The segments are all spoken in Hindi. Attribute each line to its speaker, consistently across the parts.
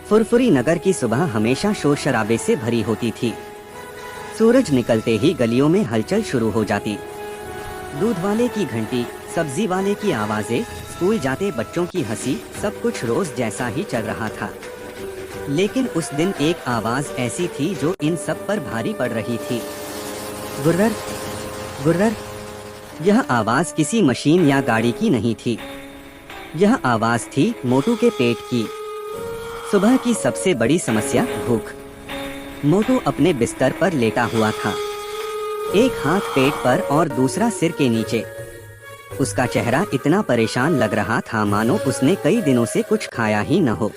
Speaker 1: फुरफुरी नगर की सुबह हमेशा शोर शराबे से भरी होती थी। सूरज निकलते ही गलियों में हलचल शुरू हो जाती। दूध वाले की घंटी, सब्जी वाले की आवाजें, स्कूल जाते बच्चों की हंसी, सब कुछ रोज जैसा ही चल रहा था। लेकिन उस दिन एक आवाज ऐसी थी जो इन सब पर भारी पड़ रही थी। गुर्रर गुर्रर। यह आवाज किसी मशीन या गाड़ी की नहीं थी। यह आवाज थी मोटू के पेट की। सुबह की सबसे बड़ी समस्या भूख। मोटू अपने बिस्तर पर लेटा हुआ था, एक हाथ पेट पर और दूसरा सिर के नीचे। उसका चेहरा इतना परेशान लग रहा था मानो उसने कई दिनों से कुछ खाया ही न हो।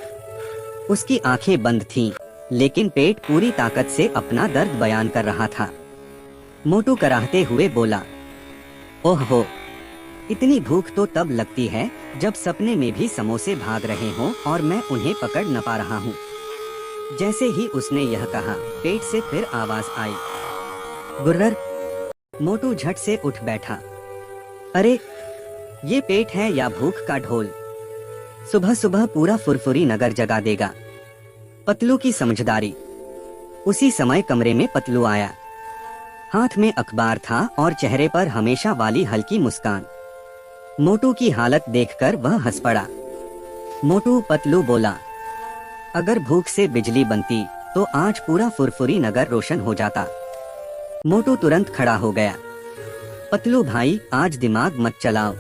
Speaker 1: उसकी आंखें बंद थीं, लेकिन पेट पूरी ताकत से अपना दर्द बयान कर रहा था। मोटू कराहते हुए बोला, ओहो, इतनी भूख तो तब लगती है जब सपने में भी समोसे भाग रहे हों और मैं उन्हें पकड़ न पा रहा हूँ। जैसे ही उसने यह कहा, पेट से फिर आवाज आई, गुर्रर। मोटू झट से उठ बैठा। अरे, ये पेट है या भूख का ढोल? सुबह सुबह पूरा फुरफुरी नगर जगा देगा। पतलू की समझदारी। उसी समय कमरे में पतलू आया। हाथ में अखबार था और चेहरे पर हमेशा वाली हल्की मुस्कान। मोटू की हालत देखकर वह हंस पड़ा। मोटू, पतलू बोला, अगर भूख से बिजली बनती तो आज पूरा फुरफुरी नगर रोशन हो जाता। मोटू तुरंत खड़ा हो गया। पतलू भाई, आज दिमाग मत चलाओ,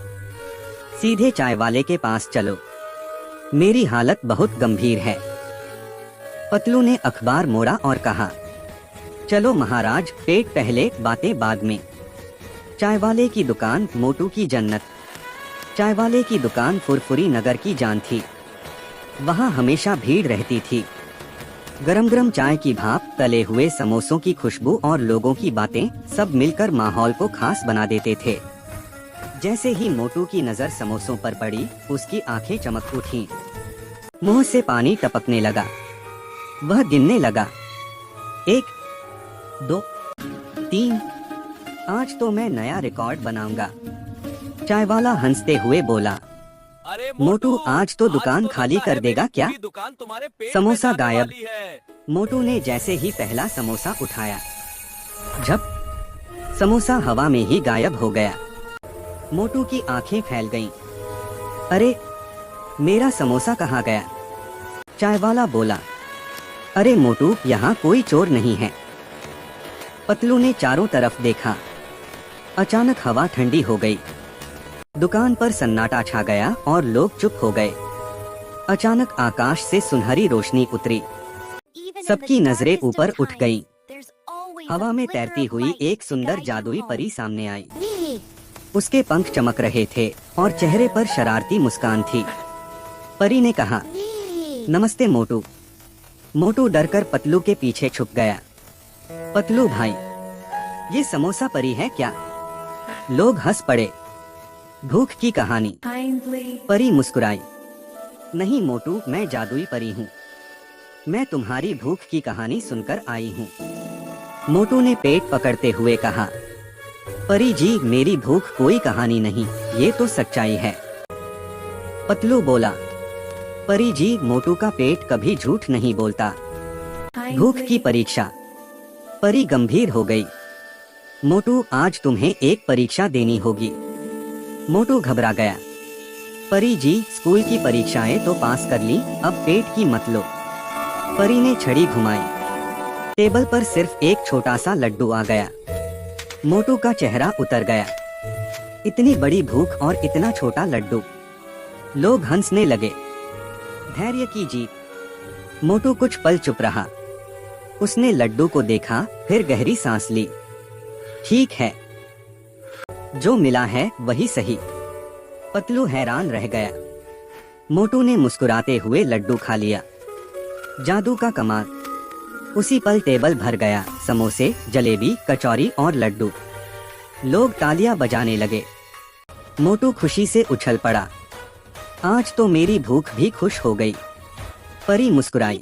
Speaker 1: सीधे चाय वाले के पास चलो, मेरी हालत बहुत गंभीर है। पतलू ने अखबार मोड़ा और कहा, चलो महाराज, पेट पहले बातें बाद में। चाय वाले की दुकान मोटू की जन्नत। चाय वाले की दुकान फुरफुरी नगर की जान थी। वहाँ हमेशा भीड़ रहती थी। गरम गरम चाय की भाप, तले हुए समोसों की खुशबू और लोगों की बातें सब मिलकर माहौल को खास बना देते थे। जैसे ही मोटू की नजर समोसों पर पड़ी, उसकी आंखें चमक उठीं। मुंह से पानी टपकने लगा। वह गिनने लगा, 1, 2, 3, आज तो मैं नया रिकॉर्ड बनाऊंगा। चाय वाला हंसते हुए बोला,
Speaker 2: अरे
Speaker 1: मोटू, आज तो दुकान खाली कर देगा क्या?
Speaker 2: दुकान तुम्हारे पेट
Speaker 1: समोसा
Speaker 2: में जाने
Speaker 1: गायब।
Speaker 2: वाली है।
Speaker 1: मोटू ने जैसे ही पहला समोसा उठाया, झप, समोसा हवा में ही गायब हो गया। मोटू की आंखें फैल गईं। अरे, मेरा समोसा कहाँ गया? चाय वाला बोला, अरे मोटू, यहाँ कोई चोर नहीं है। पतलू ने चारों तरफ देखा। अचानक हवा ठंडी हो गई। दुकान पर सन्नाटा छा गया और लोग चुप हो गए। अचानक आकाश से सुनहरी रोशनी उतरी। सबकी नजरें ऊपर उठ गईं। हवा में तैरती हुई एक सुंदर जादुई परी सामने आई। उसके पंख चमक रहे थे और चेहरे पर शरारती मुस्कान थी। परी ने कहा, नमस्ते मोटू। मोटू डरकर पतलू के पीछे छुप गया। पतलू भाई, ये समोसा परी है क्या? लोग हंस पड़े। भूख की कहानी। परी मुस्कुराई, नहीं मोटू, मैं जादुई परी हूँ। मैं तुम्हारी भूख की कहानी सुनकर आई हूँ। मोटू ने पेट पकड़ते हुए कहा, परी जी, मेरी भूख कोई कहानी नहीं, ये तो सच्चाई है। पतलू बोला, परी जी, मोटू का पेट कभी झूठ नहीं बोलता। भूख की परीक्षा। परी गंभीर हो गई। मोटू, आज तुम्हें एक परीक्षा देनी होगी। मोटू घबरा गया। परी जी, स्कूल की परीक्षाएं तो पास कर ली, अब पेट की मत लो। परी ने छड़ी घुमाई। टेबल पर सिर्फ एक छोटा सा लड्डू आ गया। मोटू का चेहरा उतर गया। इतनी बड़ी भूख और इतना छोटा लड्डू। लोग हंसने लगे। धैर्य की जीत। मोटू कुछ पल चुप रहा। उसने लड्डू को देखा, फिर गहरी सांस ली। ठीक है, जो मिला है वही सही। पतलू हैरान रह गया। मोटू ने मुस्कुराते हुए लड्डू खा लिया। जादू का कमाल। उसी पल टेबल भर गया, समोसे, जलेबी, कचौरी और लड्डू। लोग तालियां बजाने लगे। मोटू खुशी से उछल पड़ा। आज तो मेरी भूख भी खुश हो गई। परी मुस्कुराई।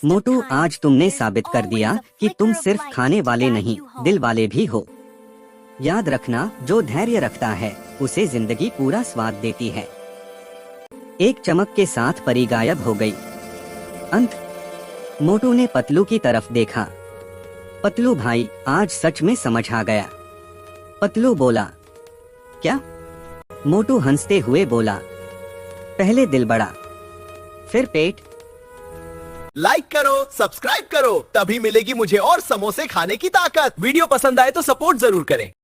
Speaker 1: मोटू, आज तुमने साबित कर दिया कि तुम सिर्फ खाने वाले नहीं, दिल वाले भी हो। याद रखना, जो धैर्य रखता है उसे जिंदगी पूरा स्वाद देती है। एक चमक के साथ परी गायब हो गई। अंत मोटू ने पतलू की तरफ देखा। पतलू भाई आज सच में समझ आ गया। पतलू बोला, क्या? मोटू हंसते हुए बोला, पहले दिल बड़ा, फिर पेट।
Speaker 3: लाइक करो, सब्सक्राइब करो, तभी मिलेगी मुझे और समोसे खाने की ताकत।
Speaker 2: वीडियो पसंद आए तो सपोर्ट जरूर करें।